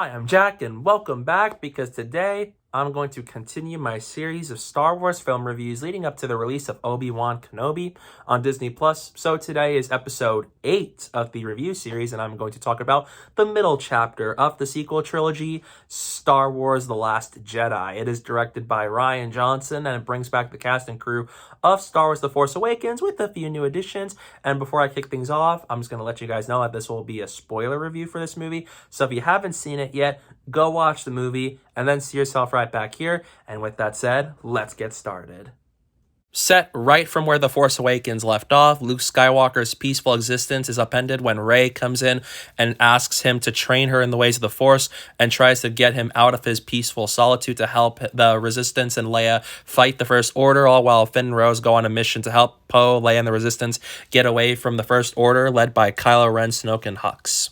Hi, I'm Jack, and welcome back because today I'm going to continue my series of Star Wars film reviews leading up to the release of Obi-Wan Kenobi on Disney+. So today is episode 8 of the review series, and I'm going to talk about the middle chapter of the sequel trilogy, Star Wars The Last Jedi. It is directed by Rian Johnson, and it brings back the cast and crew of Star Wars The Force Awakens with a few new additions. And before I kick things off, I'm just going to let you guys know that this will be a spoiler review for this movie. So if you haven't seen it yet, go watch the movie and then see yourself right back here. And with that said, let's get started. Set right from where The Force Awakens left off, Luke Skywalker's peaceful existence is upended when Rey comes in and asks him to train her in the ways of the Force and tries to get him out of his peaceful solitude to help the Resistance and Leia fight the First Order, all while Finn and Rose go on a mission to help Poe, Leia, and the Resistance get away from the First Order, led by Kylo Ren, Snoke, and Hux.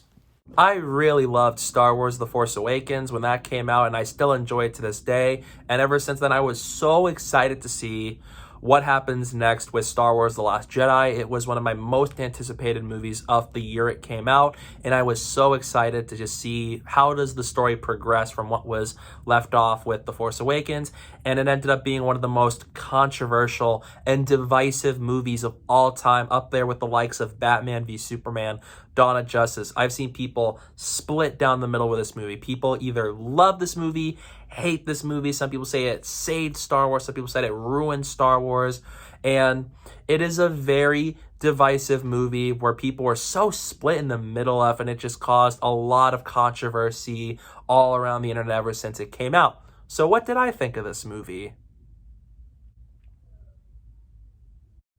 I really loved Star Wars The Force Awakens when that came out, and I still enjoy it to this day. And ever since then, I was so excited to see what happens next with Star Wars The Last Jedi. It was one of my most anticipated movies of the year it came out, and I was so excited to just see how does the story progress from what was left off with The Force Awakens. And it ended up being one of the most controversial and divisive movies of all time, up there with the likes of Batman v Superman, Dawn of Justice. I've seen people split down the middle with this movie. People either love this movie, hate this movie. Some people say it saved Star Wars. Some people said it ruined Star Wars. And it is a very divisive movie where people were so split in the middle of, and it just caused a lot of controversy all around the internet ever since it came out. So what did I think of this movie?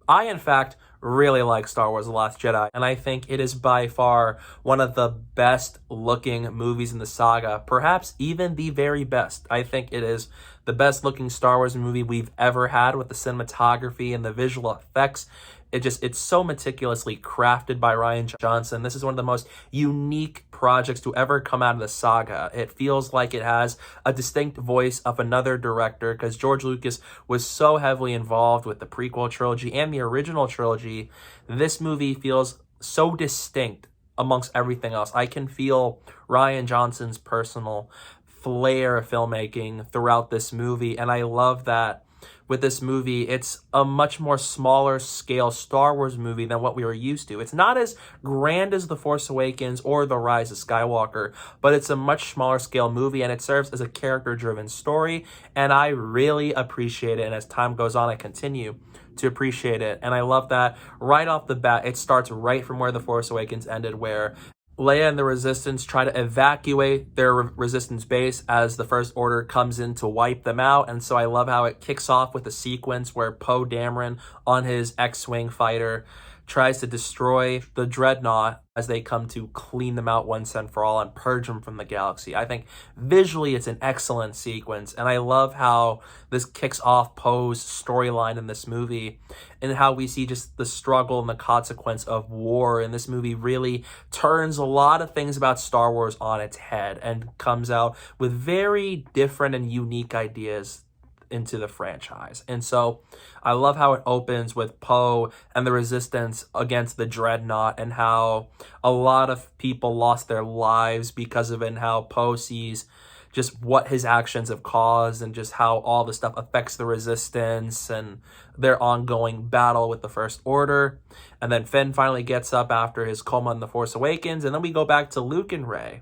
I, in fact, really like Star Wars The Last Jedi, and I think it is by far one of the best looking movies in the saga, perhaps even the very best. I think it is the best looking Star Wars movie we've ever had, with the cinematography and the visual effects. It's so meticulously crafted by Rian Johnson. This is one of the most unique projects to ever come out of the saga. It feels like it has a distinct voice of another director, because George Lucas was so heavily involved with the prequel trilogy and the original trilogy. This movie feels so distinct amongst everything else. I can feel Rian Johnson's personal flair of filmmaking throughout this movie, and I love that with this movie, it's a much more smaller scale Star Wars movie than what we were used to. It's not as grand as The Force Awakens or The Rise of Skywalker, but it's a much smaller scale movie, and it serves as a character-driven story, and I really appreciate it. And as time goes on, I continue to appreciate it. And I love that right off the bat, it starts right from where The Force Awakens ended, where Leia and the Resistance try to evacuate their Resistance base as the First Order comes in to wipe them out. And so I love how it kicks off with a sequence where Poe Dameron on his X-Wing fighter tries to destroy the Dreadnought as they come to clean them out once and for all and purge them from the galaxy. I think visually it's an excellent sequence, and I love how this kicks off Poe's storyline in this movie, and how we see just the struggle and the consequence of war. And this movie really turns a lot of things about Star Wars on its head and comes out with very different and unique ideas into the franchise. And so I love how it opens with Poe and the Resistance against the Dreadnought, and how a lot of people lost their lives because of it, and how Poe sees just what his actions have caused and just how all the stuff affects the Resistance and their ongoing battle with the First Order. And then Finn finally gets up after his coma in The Force Awakens, and then we go back to Luke and Rey.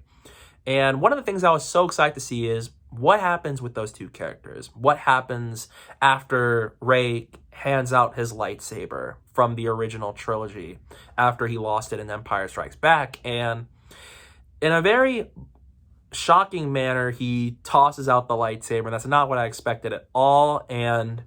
And one of the things I was so excited to see is what happens with those two characters. What happens after Rey hands out his lightsaber from the original trilogy after he lost it in Empire Strikes Back. And in a very shocking manner, he tosses out the lightsaber, and that's not what I expected at all. And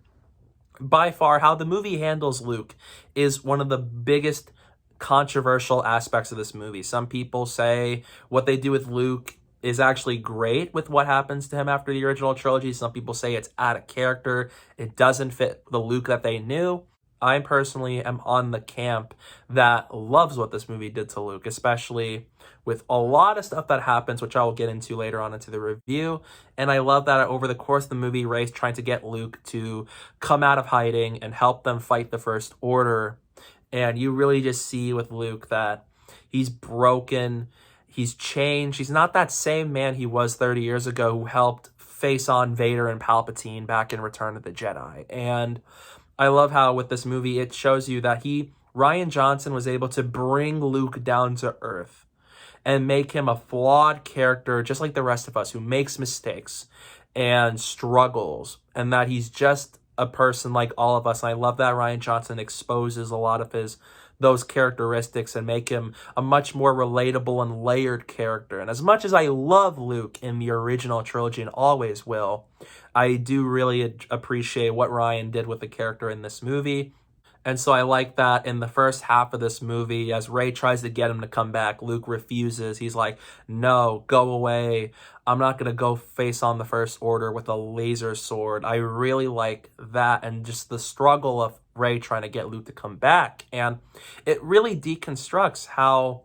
by far, how the movie handles Luke is one of the biggest controversial aspects of this movie. Some people say what they do with Luke is actually great with what happens to him after the original trilogy. Some people say it's out of character. It doesn't fit the Luke that they knew. I personally am on the camp that loves what this movie did to Luke, especially with a lot of stuff that happens, which I will get into later on into the review. And I love that over the course of the movie, Rey's trying to get Luke to come out of hiding and help them fight the First Order. And you really just see with Luke that he's broken. He's changed. He's not that same man he was 30 years ago who helped face on Vader and Palpatine back in Return of the Jedi. And I love how with this movie, it shows you that Rian Johnson was able to bring Luke down to earth and make him a flawed character, just like the rest of us, who makes mistakes and struggles, and that he's just a person like all of us. And I love that Rian Johnson exposes a lot of those characteristics and make him a much more relatable and layered character. And as much as I love Luke in the original trilogy and always will, I do really appreciate what Rian did with the character in this movie. And so I like that in the first half of this movie, as Rey tries to get him to come back, Luke refuses. He's like, no, go away. I'm not going to go face on the First Order with a laser sword. I really like that, and just the struggle of Rey trying to get Luke to come back. And it really deconstructs how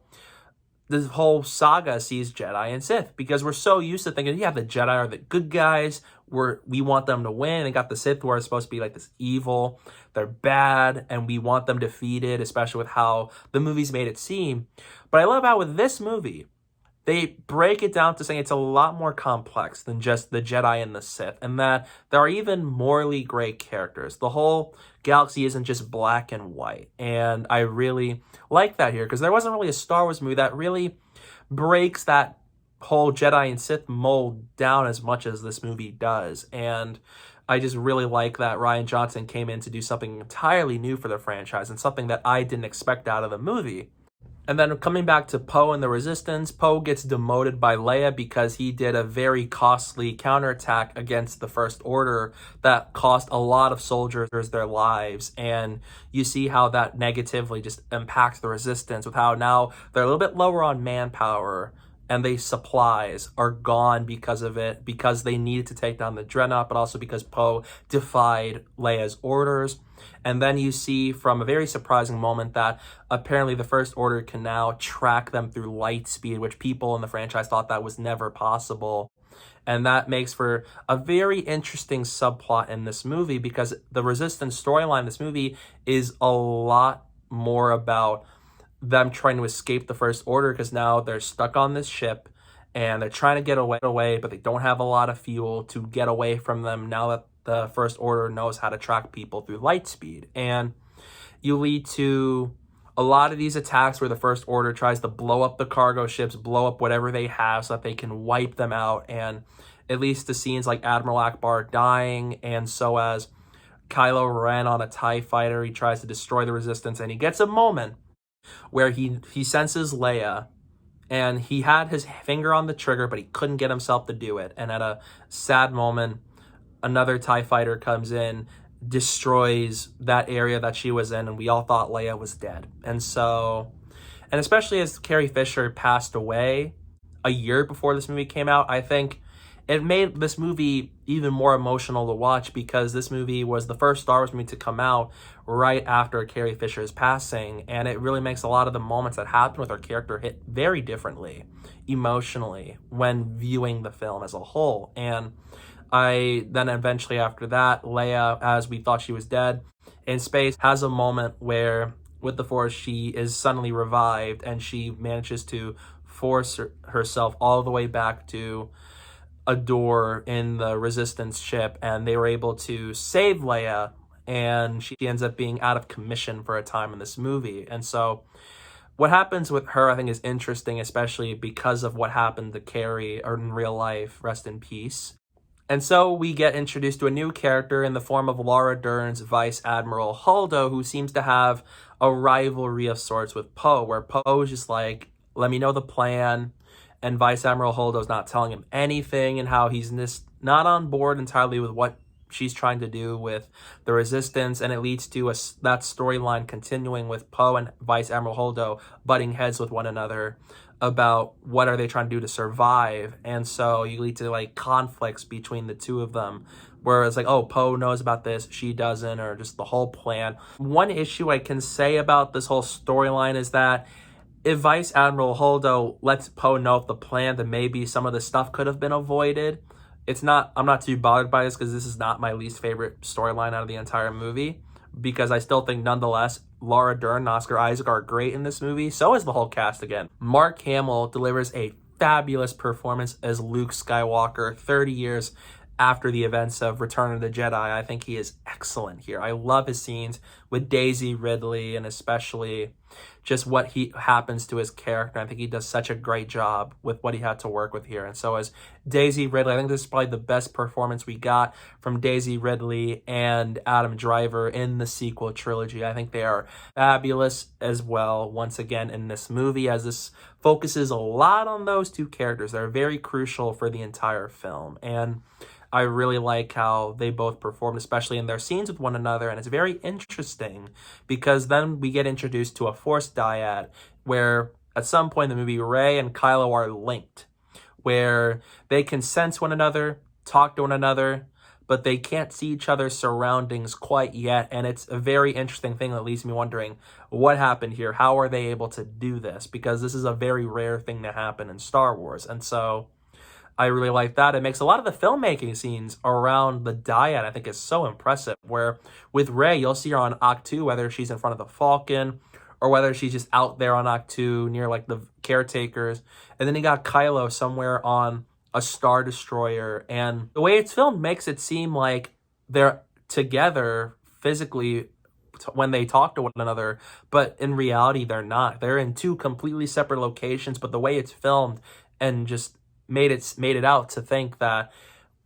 this whole saga sees Jedi and Sith, because we're so used to thinking, yeah, the Jedi are the good guys. We want them to win. And got the Sith, who are supposed to be like this evil. They're bad, and we want them defeated, especially with how the movies made it seem. But I love how with this movie, they break it down to saying it's a lot more complex than just the Jedi and the Sith, and that there are even morally gray characters. The whole galaxy isn't just black and white, and I really like that here, because there wasn't really a Star Wars movie that really breaks that whole Jedi and Sith mold down as much as this movie does. And I just really like that Rian Johnson came in to do something entirely new for the franchise, and something that I didn't expect out of the movie. And then coming back to Poe and the Resistance, Poe gets demoted by Leia because he did a very costly counterattack against the First Order that cost a lot of soldiers their lives. And you see how that negatively just impacts the Resistance, with how now they're a little bit lower on manpower, and the supplies are gone because of it, because they needed to take down the Dreadnought, but also because Poe defied Leia's orders. And then you see from a very surprising moment that apparently the First Order can now track them through light speed, which people in the franchise thought that was never possible. And that makes for a very interesting subplot in this movie, because the Resistance storyline in this movie is a lot more about them trying to escape the First Order, because now they're stuck on this ship and they're trying to get away, but they don't have a lot of fuel to get away from them now that the First Order knows how to track people through light speed. And you lead to a lot of these attacks where the First Order tries to blow up the cargo ships, blow up whatever they have so that they can wipe them out. And it leads to scenes like Admiral Akbar dying, and so as Kylo Ren on a TIE fighter, he tries to destroy the Resistance, and he gets a moment where he senses Leia, and he had his finger on the trigger, but he couldn't get himself to do it. And at a sad moment, another TIE fighter comes in, destroys that area that she was in, and we all thought Leia was dead. And especially as Carrie Fisher passed away a year before this movie came out, I think it made this movie even more emotional to watch, because this movie was the first Star Wars movie to come out right after Carrie Fisher's passing, and it really makes a lot of the moments that happen with her character hit very differently emotionally when viewing the film as a whole. And then eventually after that, Leia, as we thought she was dead in space, has a moment where with the Force she is suddenly revived, and she manages to force herself all the way back to a door in the Resistance ship, and they were able to save Leia, and she ends up being out of commission for a time in this movie. And so what happens with her, I think, is interesting, especially because of what happened to Carrie in real life. Rest in peace. And so we get introduced to a new character in the form of Laura Dern's Vice Admiral Holdo, who seems to have a rivalry of sorts with Poe, where Poe is just like, let me know the plan, and Vice Admiral Holdo's not telling him anything, and how he's not on board entirely with what she's trying to do with the Resistance. And it leads to that storyline continuing with Poe and Vice Admiral Holdo butting heads with one another about what are they trying to do to survive. And so you lead to like conflicts between the two of them, where it's like, oh, Poe knows about this, she doesn't, or just the whole plan. One issue I can say about this whole storyline is that if Vice Admiral Holdo lets Poe know of the plan, then maybe some of the stuff could have been avoided. I'm not too bothered by this, because this is not my least favorite storyline out of the entire movie, because I still think nonetheless Laura Dern and Oscar Isaac are great in this movie. So is the whole cast again. Mark Hamill delivers a fabulous performance as Luke Skywalker 30 years after the events of Return of the Jedi. I think he is excellent here. I love his scenes with Daisy Ridley, and especially just what he happens to his character. I think he does such a great job with what he had to work with here. And so as Daisy Ridley, I think this is probably the best performance we got from Daisy Ridley and Adam Driver in the sequel trilogy. I think they are fabulous as well, once again, in this movie, as this focuses a lot on those two characters. They're very crucial for the entire film. And I really like how they both performed, especially in their scenes with one another. And it's very interesting because then we get introduced to a Force dyad where at some point in the movie, Rey and Kylo are linked, where they can sense one another, talk to one another, but they can't see each other's surroundings quite yet. And it's a very interesting thing that leaves me wondering what happened here. How are they able to do this? Because this is a very rare thing to happen in Star Wars. And so I really like that. It makes a lot of the filmmaking scenes around the dyad, I think, is so impressive, where with Rey, you'll see her on Ahch-To, whether she's in front of the Falcon or whether she's just out there on Ahch-To near like the caretakers. And then you got Kylo somewhere on a Star Destroyer. And the way it's filmed makes it seem like they're together physically when they talk to one another, but in reality, they're not. They're in two completely separate locations, but the way it's filmed and just made it out to think that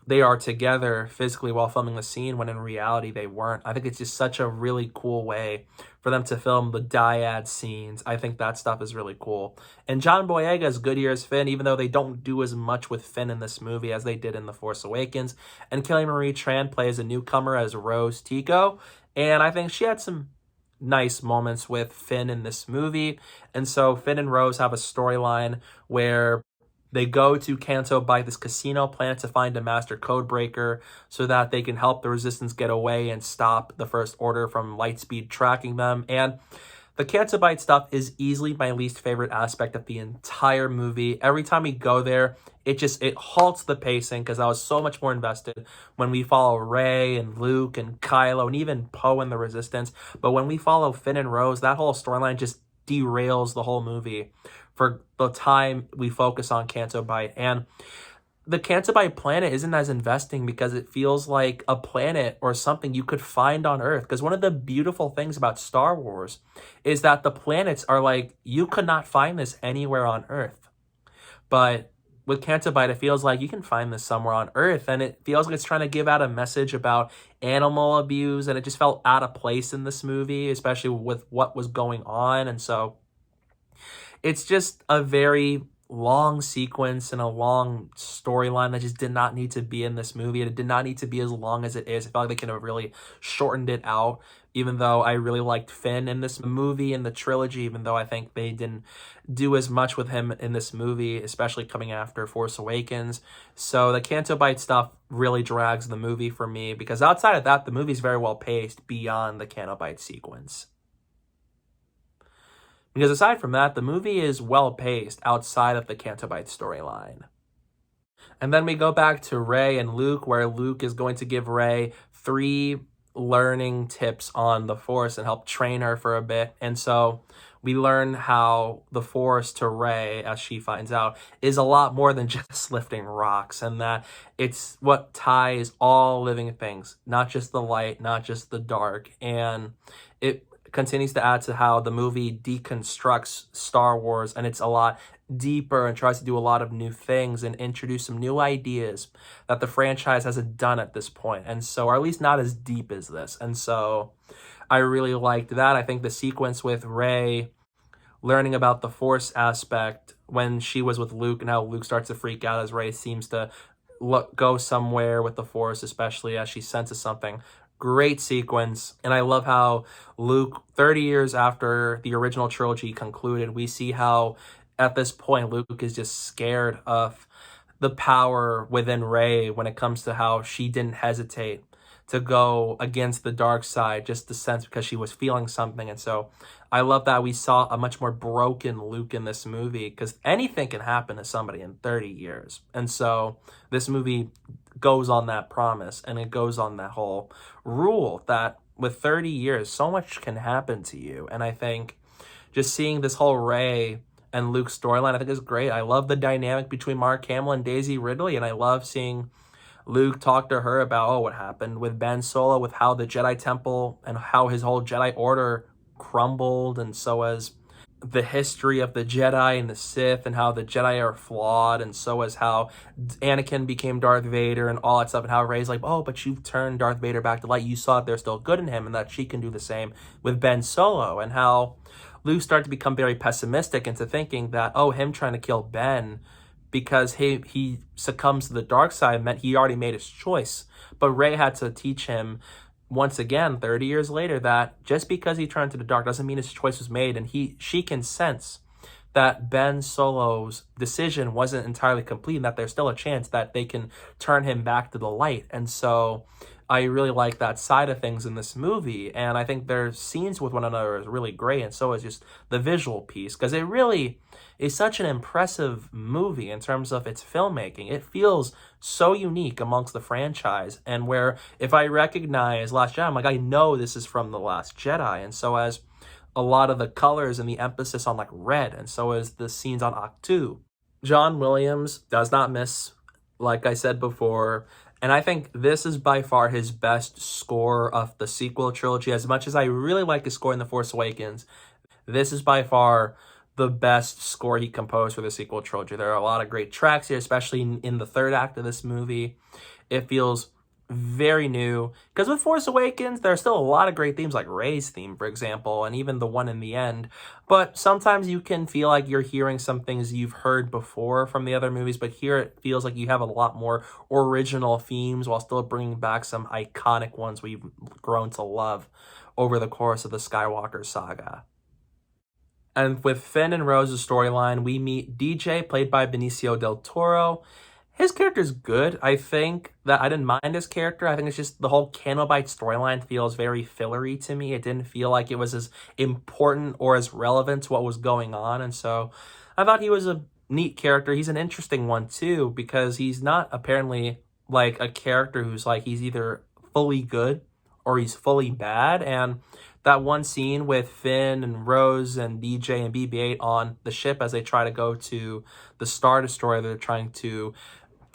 they are together physically while filming the scene when in reality they weren't. I think it's just such a really cool way for them to film the dyad scenes. I think that stuff is really cool. And John Boyega is good here as Finn, even though they don't do as much with Finn in this movie as they did in The Force Awakens. And Kelly Marie Tran plays a newcomer as Rose Tico, and I think she had some nice moments with Finn in this movie. And so Finn and Rose have a storyline where they go to Canto Bight, this casino planet, to find a master code breaker so that they can help the Resistance get away and stop the First Order from Lightspeed tracking them. And the Canto Bight stuff is easily my least favorite aspect of the entire movie. Every time we go there, it halts the pacing because I was so much more invested when we follow Rey and Luke and Kylo and even Poe and the Resistance. But when we follow Finn and Rose, that whole storyline just derails the whole movie for the time we focus on Canto Bight. And the Canto Bight planet isn't as investing because it feels like a planet or something you could find on Earth. Because one of the beautiful things about Star Wars is that the planets are like, you could not find this anywhere on Earth. But with Canto Bight, it feels like you can find this somewhere on Earth. And it feels like it's trying to give out a message about animal abuse. And it just felt out of place in this movie, especially with what was going on. And so it's just a very long sequence and a long storyline that just did not need to be in this movie. And it did not need to be as long as it is. I felt like they could have really shortened it out, even though I really liked Finn in this movie, in the trilogy, even though I think they didn't do as much with him in this movie, especially coming after Force Awakens. So the Canto Bight stuff really drags the movie for me, because outside of that, the movie's very well paced beyond the Canto Bight sequence. Because aside from that, the movie is well-paced outside of the Canto Bight storyline. And then we go back to Rey and Luke, where Luke is going to give Rey 3 learning tips on the Force and help train her for a bit. And so we learn how the Force to Rey, as she finds out, is a lot more than just lifting rocks, and that it's what ties all living things, not just the light, not just the dark. And it continues to add to how the movie deconstructs Star Wars, and it's a lot deeper and tries to do a lot of new things and introduce some new ideas that the franchise hasn't done at this point. And so, or at least not as deep as this. And so I really liked that. I think the sequence with Rey learning about the Force aspect when she was with Luke, and how Luke starts to freak out as Rey seems to go somewhere with the Force, especially as she senses something. Great sequence. And I love how Luke, 30 years after the original trilogy concluded, we see how at this point Luke is just scared of the power within Rey when it comes to how she didn't hesitate to go against the dark side, just the sense because she was feeling something. And so I love that we saw a much more broken Luke in this movie, because anything can happen to somebody in 30 years. And so this movie goes on that promise, and it goes on that whole rule that with 30 years, so much can happen to you. And I think just seeing this whole Rey and Luke storyline, I think is great. I love the dynamic between Mark Hamill and Daisy Ridley, and I love seeing Luke talk to her about, what happened with Ben Solo, with how the Jedi Temple and how his whole Jedi Order crumbled, and so as the history of the Jedi and the Sith and how the Jedi are flawed, and so as how Anakin became Darth Vader and all that stuff, and how Rey's like, but you've turned Darth Vader back to light. You saw that there's still good in him and that she can do the same with Ben Solo, and how Luke started to become very pessimistic into thinking that, him trying to kill Ben because he succumbs to the dark side meant he already made his choice. But Rey had to teach him once again, 30 years later, that just because he turned to the dark doesn't mean his choice was made, and she can sense that Ben Solo's decision wasn't entirely complete, and that there's still a chance that they can turn him back to the light. And so I really like that side of things in this movie, and I think their scenes with one another is really great, and so is just the visual piece, because it really is such an impressive movie in terms of its filmmaking. It feels so unique amongst the franchise, and where if I recognize Last Jedi, I'm like, I know this is from The Last Jedi, and so as a lot of the colors and the emphasis on like red, and so as the scenes on Ahch-To. John Williams does not miss, like I said before, and I think this is by far his best score of the sequel trilogy. As much as I really like his score in The Force Awakens, this is by far the best score he composed for the sequel trilogy. There are a lot of great tracks here, especially in the third act of this movie. It feels very new, because with Force Awakens, there are still a lot of great themes, like Rey's theme, for example, and even the one in the end. But sometimes you can feel like you're hearing some things you've heard before from the other movies, but here it feels like you have a lot more original themes while still bringing back some iconic ones we've grown to love over the course of the Skywalker saga. And with Finn and Rose's storyline, we meet DJ, played by Benicio del Toro. His character's good. I think that I didn't mind his character. I think it's just the whole Canto Bight storyline feels very fillery to me. It didn't feel like it was as important or as relevant to what was going on. And so I thought he was a neat character. He's an interesting one too, because he's not apparently like a character who's like, he's either fully good or he's fully bad. And that one scene with Finn and Rose and DJ and BB-8 on the ship as they try to go to the Star Destroyer they're trying to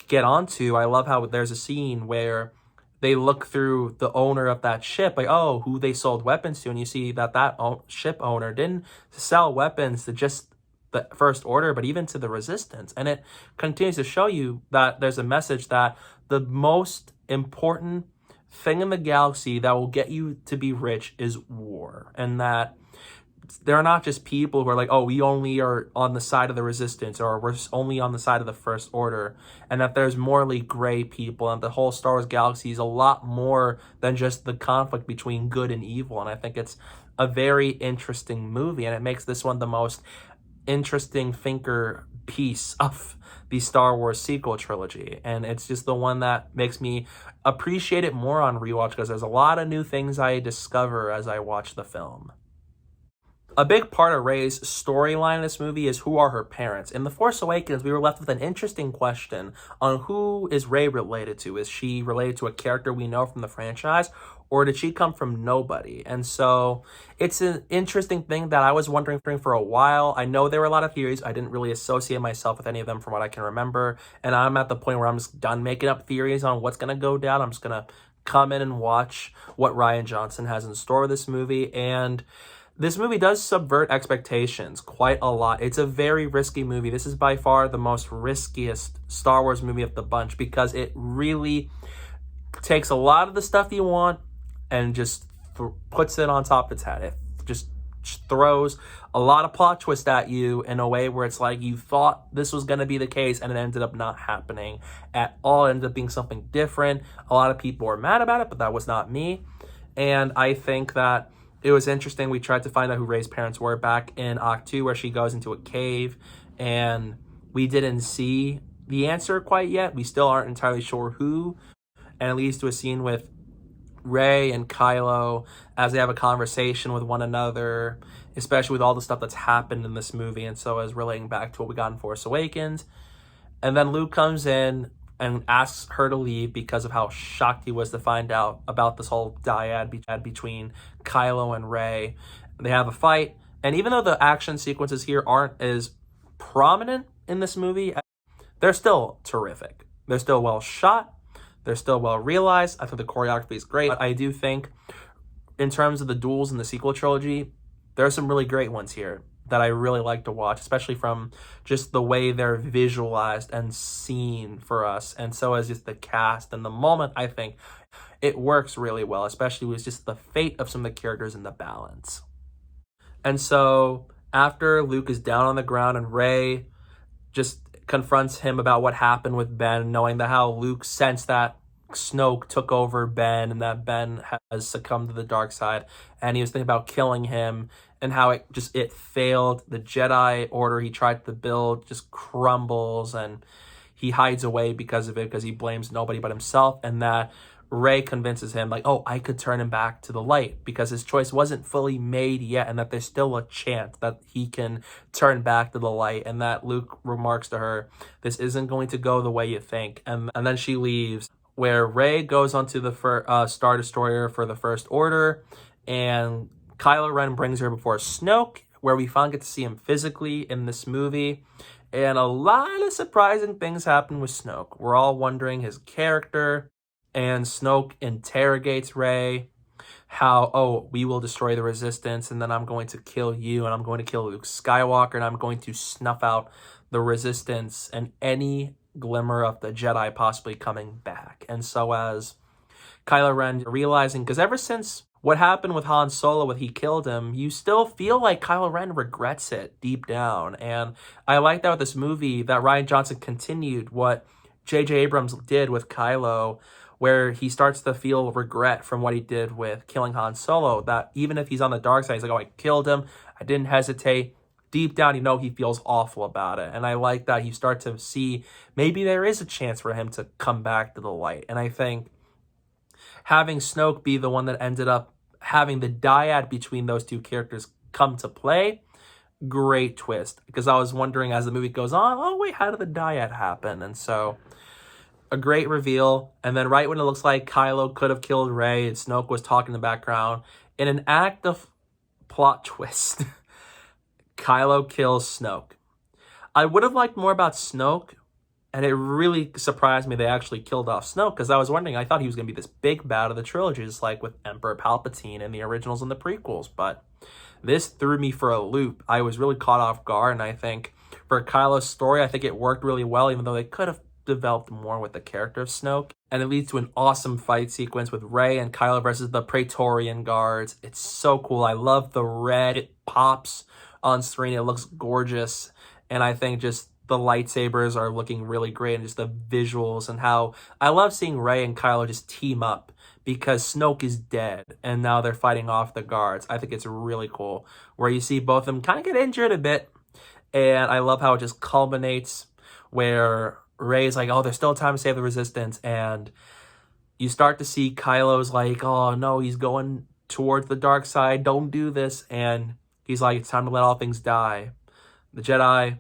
get onto, I love how there's a scene where they look through the owner of that ship, like, who they sold weapons to, and you see that ship owner didn't sell weapons to just the First Order, but even to the Resistance. And it continues to show you that there's a message that the most important thing in the galaxy that will get you to be rich is war, and that they're not just people who are like, we only are on the side of the Resistance, or we're only on the side of the First Order, and that there's morally gray people, and the whole Star Wars galaxy is a lot more than just the conflict between good and evil. And I think it's a very interesting movie, and it makes this one the most interesting thinker piece of the Star Wars sequel trilogy, and it's just the one that makes me appreciate it more on rewatch, because there's a lot of new things I discover as I watch the film. A big part of Rey's storyline in this movie is, who are her parents? In The Force Awakens, we were left with an interesting question on who is Rey related to. Is she related to a character we know from the franchise, or did she come from nobody? And so it's an interesting thing that I was wondering for a while. I know there were a lot of theories. I didn't really associate myself with any of them from what I can remember. And I'm at the point where I'm just done making up theories on what's going to go down. I'm just going to come in and watch what Rian Johnson has in store with this movie. And this movie does subvert expectations quite a lot. It's a very risky movie. This is by far the most riskiest Star Wars movie of the bunch, because it really takes a lot of the stuff you want and just puts it on top of its head. It just throws a lot of plot twist at you in a way where it's like you thought this was going to be the case, and it ended up not happening at all. It ended up being something different. A lot of people were mad about it, but that was not me. And I think that it was interesting. We tried to find out who Rey's parents were back in Ahch-To, where she goes into a cave, and we didn't see the answer quite yet. We still aren't entirely sure who, and it leads to a scene with Rey and Kylo as they have a conversation with one another, especially with all the stuff that's happened in this movie, and so as relating back to what we got in Force Awakens. And then Luke comes in, and asks her to leave because of how shocked he was to find out about this whole dyad between Kylo and Rey. They have a fight, and even though the action sequences here aren't as prominent in this movie, they're still terrific. They're still well shot. They're still well realized. I think the choreography is great. But I do think, in terms of the duels in the sequel trilogy, there are some really great ones here that I really like to watch, especially from just the way they're visualized and seen for us. And so as just the cast and the moment, I think it works really well, especially with just the fate of some of the characters and the balance. And so after Luke is down on the ground and Rey just confronts him about what happened with Ben, knowing that how Luke sensed that Snoke took over Ben and that Ben has succumbed to the dark side, and he was thinking about killing him and how it failed. The Jedi Order he tried to build just crumbles, and he hides away because of it, because he blames nobody but himself. And that Rey convinces him, like, oh, I could turn him back to the light, because his choice wasn't fully made yet, and that there's still a chance that he can turn back to the light. And that Luke remarks to her, this isn't going to go the way you think. And then she leaves, where Rey goes onto the Star Destroyer for the First Order, and Kylo Ren brings her before Snoke, where we finally get to see him physically in this movie. And a lot of surprising things happen with Snoke. We're all wondering his character, and Snoke interrogates Rey, how, oh, we will destroy the Resistance, and then I'm going to kill you, and I'm going to kill Luke Skywalker, and I'm going to snuff out the Resistance and any glimmer of the Jedi possibly coming back. And so as Kylo Ren realizing, because ever since what happened with Han Solo when he killed him, you still feel like Kylo Ren regrets it deep down. And I like that with this movie, that Rian Johnson continued what J.J. Abrams did with Kylo, where he starts to feel regret from what he did with killing Han Solo, that even if he's on the dark side, he's like, oh, I killed him, I didn't hesitate. Deep down, he feels awful about it. And I like that you start to see maybe there is a chance for him to come back to the light. And I think having Snoke be the one that ended up having the dyad between those two characters come to play, great twist. Because I was wondering as the movie goes on, oh wait, how did the dyad happen? And so a great reveal. And then right when it looks like Kylo could have killed Rey and Snoke was talking in the background, in an act of plot twist, Kylo kills Snoke. I would have liked more about Snoke, and it really surprised me they actually killed off Snoke, because I was wondering, I thought he was going to be this big bad of the trilogy, just like with Emperor Palpatine in the originals and the prequels, but this threw me for a loop. I was really caught off guard, and I think for Kylo's story, I think it worked really well, even though they could have developed more with the character of Snoke. And it leads to an awesome fight sequence with Rey and Kylo versus the Praetorian Guards. It's so cool. I love the red. It pops on screen. It looks gorgeous. And I think just the lightsabers are looking really great, and just the visuals, and how I love seeing Rey and Kylo just team up, because Snoke is dead and now they're fighting off the guards. I think it's really cool where you see both of them kind of get injured a bit. And I love how it just culminates where Rey's like, oh, there's still time to save the Resistance. And you start to see Kylo's like, oh no, he's going towards the dark side. Don't do this. And he's like, it's time to let all things die. The Jedi,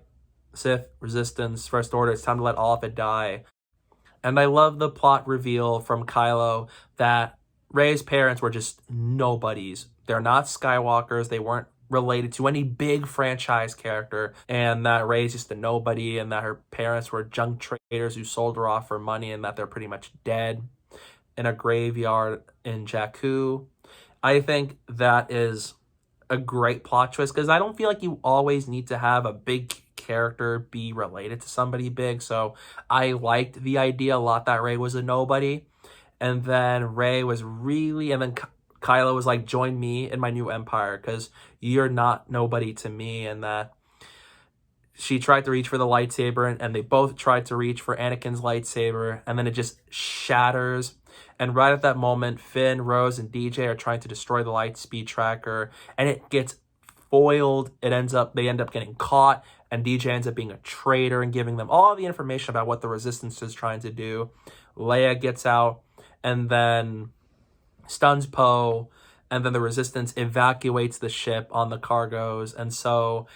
Sith, Resistance, First Order, it's time to let all of it die. And I love the plot reveal from Kylo that Rey's parents were just nobodies. They're not Skywalkers. They weren't related to any big franchise character, and that Rey's just a nobody, and that her parents were junk traders who sold her off for money, and that they're pretty much dead in a graveyard in Jakku. I think that is a great plot twist, because I don't feel like you always need to have a big character be related to somebody big. So I liked the idea a lot that Rey was a nobody, and then Rey was really, and then Kylo was like, join me in my new empire, because you're not nobody to me. And that she tried to reach for the lightsaber, and they both tried to reach for Anakin's lightsaber, and then it just shatters. And right at that moment, Finn, Rose, and DJ are trying to destroy the light speed tracker, and it gets foiled. They end up getting caught, and DJ ends up being a traitor and giving them all the information about what the Resistance is trying to do. Leia gets out and then stuns Poe, and then the Resistance evacuates the ship on the cargoes. And so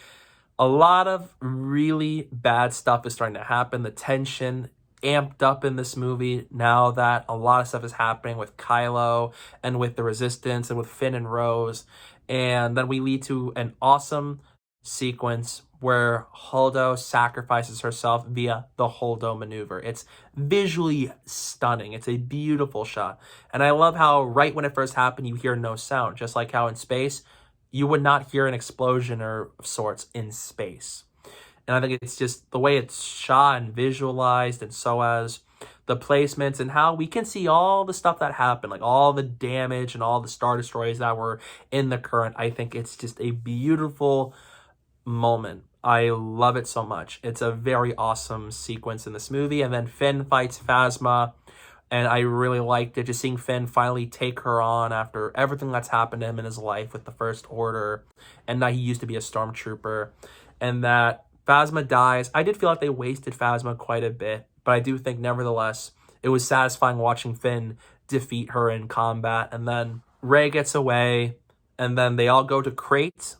a lot of really bad stuff is starting to happen. The tension amped up in this movie now that a lot of stuff is happening with Kylo and with the Resistance and with Finn and Rose. And then we lead to an awesome sequence where Holdo sacrifices herself via the Holdo maneuver. It's visually stunning. It's a beautiful shot. And I love how right when it first happened, you hear no sound, just like how in space, you would not hear an explosion or of sorts in space. And I think it's just the way it's shot and visualized, and so as the placements and how we can see all the stuff that happened, like all the damage and all the Star Destroyers that were in the current. I think it's just a beautiful moment. I love it so much. It's a very awesome sequence in this movie. And then Finn fights Phasma, and I really liked it, just seeing Finn finally take her on after everything that's happened to him in his life with the First Order, and that he used to be a stormtrooper, and that Phasma dies. I did feel like they wasted Phasma quite a bit, but I do think nevertheless it was satisfying watching Finn defeat her in combat. And then Rey gets away, and then they all go to Crait.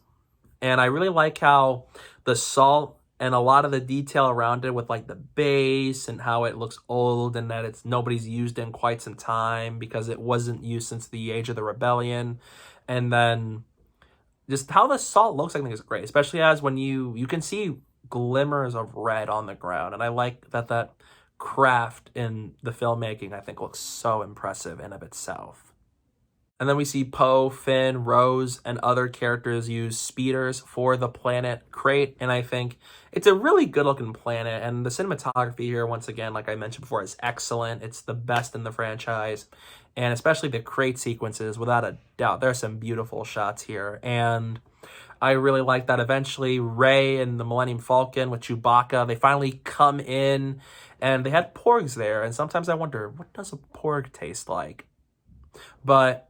And I really like how the salt and a lot of the detail around it with like the base and how it looks old and that it's nobody's used it in quite some time because it wasn't used since the Age of the Rebellion. And then just how the salt looks, I think is great, especially as when you can see glimmers of red on the ground. And I like that craft in the filmmaking, I think, looks so impressive in of itself. And then we see Poe, Finn, Rose, and other characters use speeders for the planet Crait. And I think it's a really good looking planet. And the cinematography here, once again, like I mentioned before, is excellent. It's the best in the franchise. And especially the Crait sequences, without a doubt. There's some beautiful shots here. And I really like that eventually Rey and the Millennium Falcon with Chewbacca, they finally come in. And they had porgs there. And sometimes I wonder, what does a porg taste like? But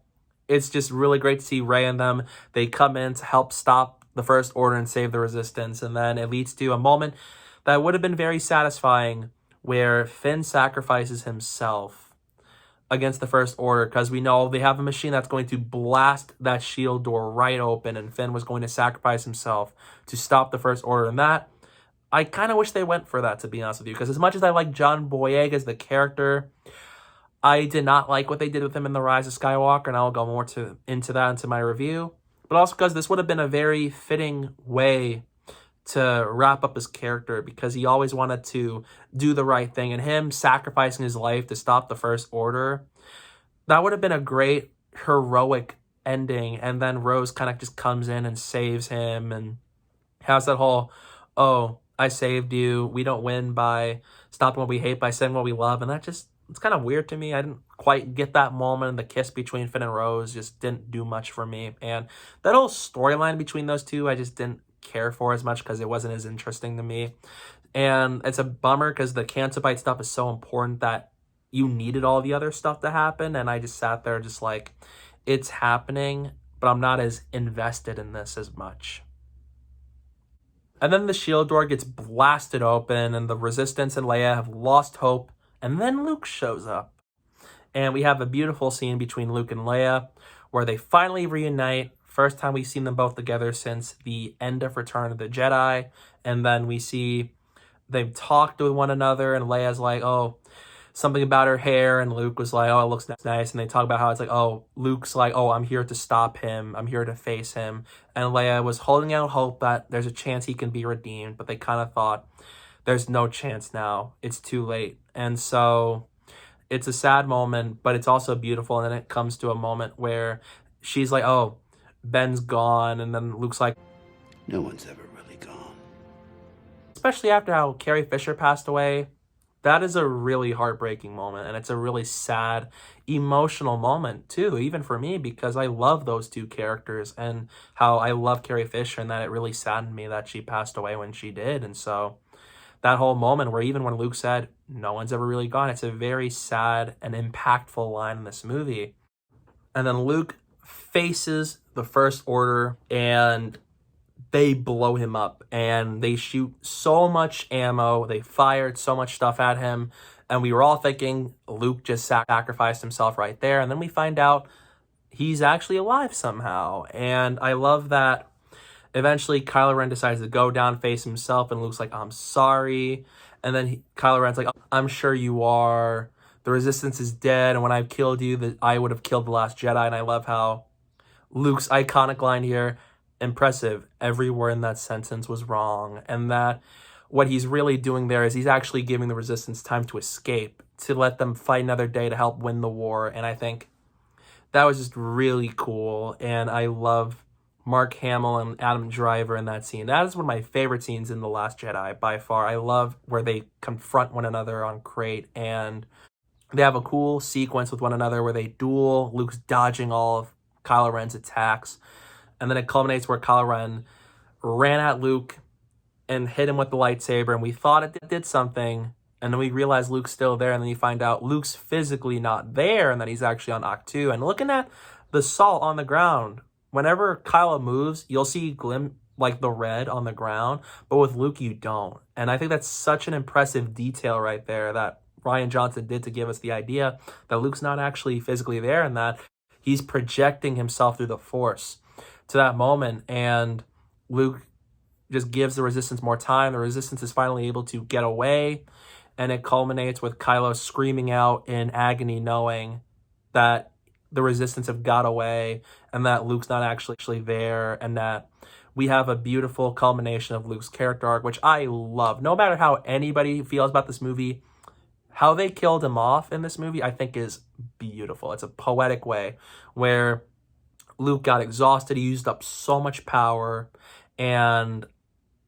it's just really great to see Rey and them. They come in to help stop the First Order and save the Resistance. And then it leads to a moment that would have been very satisfying where Finn sacrifices himself against the First Order, because we know they have a machine that's going to blast that shield door right open, and Finn was going to sacrifice himself to stop the First Order. And that, I kind of wish they went for that, to be honest with you, because as much as I like John Boyega as the character, I did not like what they did with him in The Rise of Skywalker, and I'll go more into that into my review. But also because this would have been a very fitting way to wrap up his character, because he always wanted to do the right thing, and him sacrificing his life to stop the First Order, that would have been a great heroic ending. And then Rose kind of just comes in and saves him and has that whole, oh, I saved you. We don't win by stopping what we hate, by saying what we love. And that just, it's kind of weird to me. I didn't quite get that moment. The kiss between Finn and Rose just didn't do much for me. And that whole storyline between those two, I just didn't care for as much because it wasn't as interesting to me. And it's a bummer because the Canto Bight stuff is so important that you needed all the other stuff to happen. And I just sat there just like, it's happening, but I'm not as invested in this as much. And then the shield door gets blasted open and the Resistance and Leia have lost hope. And then Luke shows up. And we have a beautiful scene between Luke and Leia where they finally reunite. First time we've seen them both together since the end of Return of the Jedi. And then we see they've talked to one another and Leia's like, oh, something about her hair. And Luke was like, oh, it looks nice. And they talk about how it's like, oh, Luke's like, oh, I'm here to stop him. I'm here to face him. And Leia was holding out hope that there's a chance he can be redeemed. But they kind of thought, there's no chance now. It's too late. And so it's a sad moment, but it's also beautiful. And then it comes to a moment where she's like, oh, Ben's gone. And then Luke's like, no one's ever really gone. Especially after how Carrie Fisher passed away, that is a really heartbreaking moment. And it's a really sad, emotional moment too, even for me, because I love those two characters and how I love Carrie Fisher, and that it really saddened me that she passed away when she did. And so that whole moment where even when Luke said, no one's ever really gone, it's a very sad and impactful line in this movie. And then Luke faces the First Order and they blow him up and they shoot so much ammo. They fired so much stuff at him. And we were all thinking Luke just sacrificed himself right there. And then we find out he's actually alive somehow. And I love that eventually Kylo Ren decides to go down, face himself, and Luke's like, I'm sorry. And then Kylo Ren's like, I'm sure you are. The Resistance is dead, and when I've killed you, I would have killed the Last Jedi. And I love how Luke's iconic line here, impressive, every word in that sentence was wrong. And that what he's really doing there is he's actually giving the Resistance time to escape, to let them fight another day to help win the war. And I think that was just really cool. And I love Mark Hamill and Adam Driver in that scene. That is one of my favorite scenes in The Last Jedi by far. I love where they confront one another on Crait, and they have a cool sequence with one another where they duel. Luke's dodging all of Kylo Ren's attacks. And then it culminates where Kylo Ren ran at Luke and hit him with the lightsaber, and we thought it did something, and then we realize Luke's still there, and then you find out Luke's physically not there, and that he's actually on Ahch-To. And looking at the salt on the ground, whenever Kylo moves, you'll see like the red on the ground, but with Luke you don't. And I think that's such an impressive detail right there that Rian Johnson did to give us the idea that Luke's not actually physically there, and that he's projecting himself through the Force to that moment. And Luke just gives the Resistance more time. The Resistance is finally able to get away, and it culminates with Kylo screaming out in agony, knowing that the Resistance have got away and that Luke's not actually there, and that we have a beautiful culmination of Luke's character arc, which I love. No matter how anybody feels about this movie, how they killed him off in this movie, I think is beautiful. It's a poetic way where Luke got exhausted. He used up so much power, and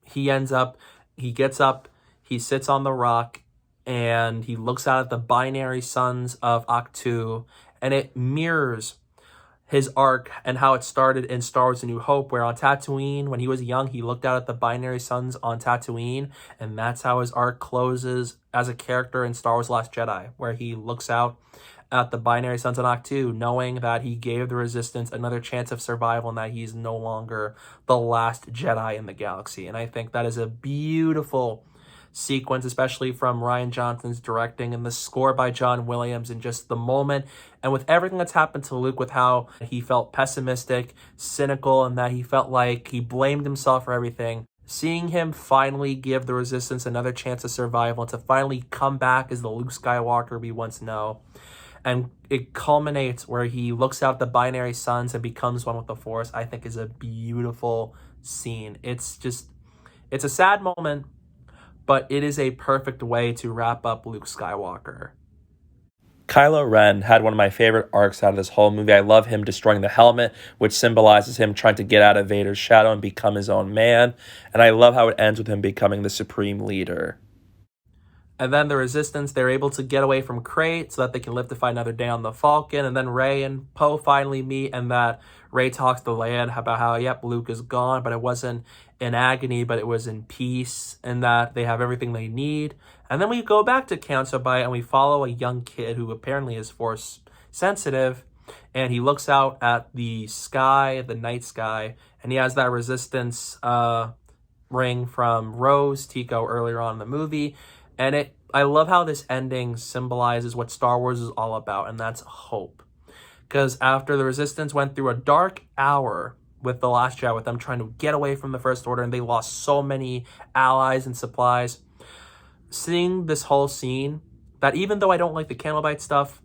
he gets up, he sits on the rock, and he looks out at the binary suns of Ahch-To, and it mirrors his arc and how it started in Star Wars A New Hope, where on Tatooine, when he was young, he looked out at the binary suns on Tatooine, and that's how his arc closes as a character in Star Wars Last Jedi, where he looks out at the binary suns on Ahch-To, knowing that he gave the Resistance another chance of survival and that he's no longer the last Jedi in the galaxy. And I think that is a beautiful sequence, especially from Rian Johnson's directing and the score by John Williams, and just the moment, and with everything that's happened to Luke, with how he felt pessimistic, cynical, and that he felt like he blamed himself for everything. Seeing him finally give the Resistance another chance of survival and to finally come back as the Luke Skywalker we once know. And it culminates where he looks out the binary suns and becomes one with the Force, I think is a beautiful scene. It's a sad moment, but it is a perfect way to wrap up Luke Skywalker. Kylo Ren had one of my favorite arcs out of this whole movie. I love him destroying the helmet, which symbolizes him trying to get out of Vader's shadow and become his own man. And I love how it ends with him becoming the supreme leader. And then the Resistance, they're able to get away from Crait so that they can live to fight another day on the Falcon. And then Rey and Poe finally meet, and that Rey talks to Leia about how, yep, Luke is gone, but it wasn't in agony, but it was in peace, and that they have everything they need. And then we go back to Canto Bight, and we follow a young kid who apparently is Force sensitive, and he looks out at the sky, the night sky, and he has that Resistance ring from Rose Tico earlier on in the movie. And I love how this ending symbolizes what Star Wars is all about, and that's hope. Because after the Resistance went through a dark hour with The Last Jedi, with them trying to get away from the First Order, and they lost so many allies and supplies, seeing this whole scene, that even though I don't like the Canto Bight stuff,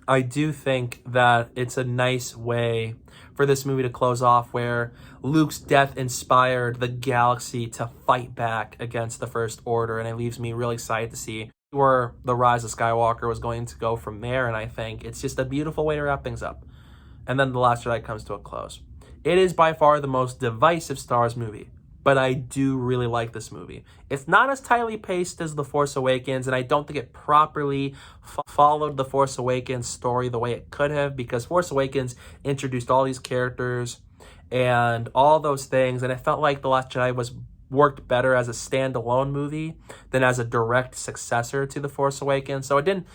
I do think that it's a nice way for this movie to close off, where Luke's death inspired the galaxy to fight back against the First Order, and it leaves me really excited to see where the rise of Skywalker was going to go from there. And I think it's just a beautiful way to wrap things up. And then The Last Jedi comes to a close. It is by far the most divisive Star Wars movie, but I do really like this movie. It's not as tightly paced as The Force Awakens, and I don't think it properly followed The Force Awakens story the way it could have, because Force Awakens introduced all these characters and all those things, and it felt like The Last Jedi worked better as a standalone movie than as a direct successor to The Force Awakens. So it didn't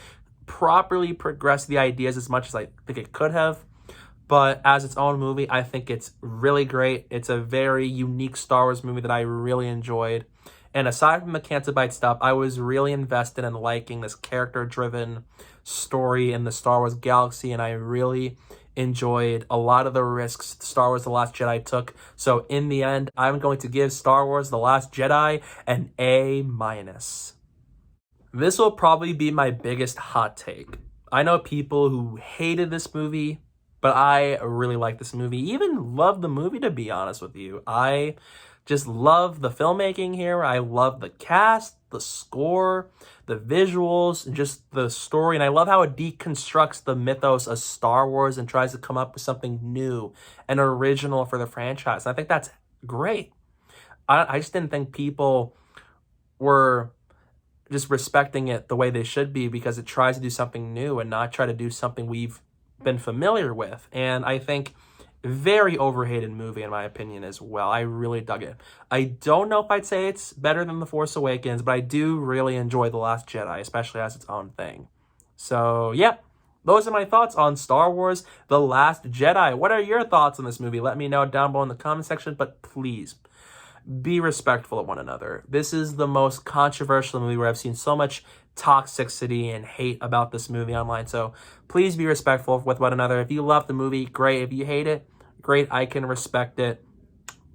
properly progress the ideas as much as I think it could have. But as its own movie, I think it's really great. It's a very unique Star Wars movie that I really enjoyed. And aside from the Canto Bight stuff, I was really invested in liking this character-driven story in the Star Wars galaxy, and I really enjoyed a lot of the risks Star Wars The Last Jedi took. So in the end, I'm going to give Star Wars The Last Jedi an A-. This will probably be my biggest hot take. I know people who hated this movie, but I really like this movie. Even love the movie, to be honest with you. I just love the filmmaking here. I love the cast, the score, the visuals, and just the story. And I love how it deconstructs the mythos of Star Wars and tries to come up with something new and original for the franchise. And I think that's great. I just didn't think people were just respecting it the way they should be, because it tries to do something new and not try to do something we've been familiar with. And I think very overhated movie in my opinion as well. I really dug it. I don't know if I'd say it's better than The Force Awakens, but I do really enjoy The Last Jedi, especially as its own thing. So yeah, those are my thoughts on Star Wars The Last Jedi. What are your thoughts on this movie? Let me know down below in the comment section, but please be respectful of one another. This is the most controversial movie where I've seen so much toxicity and hate about this movie online. So please be respectful with one another. If you love the movie, great. If you hate it, great. I can respect it.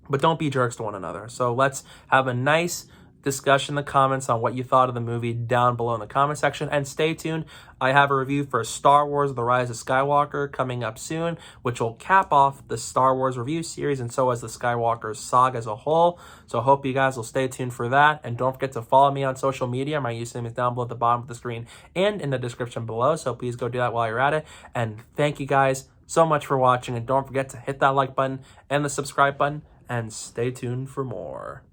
But don't be jerks to one another. So let's have a nice discussion in the comments on what you thought of the movie down below in the comment section. And stay tuned. I have a review for Star Wars The Rise of Skywalker coming up soon, which will cap off the Star Wars review series, and so as the Skywalker saga as a whole. So I hope you guys will stay tuned for that. And don't forget to follow me on social media. My username is down below at the bottom of the screen and in the description below. So please go do that while you're at it. And thank you guys so much for watching. And don't forget to hit that like button and the subscribe button. And stay tuned for more.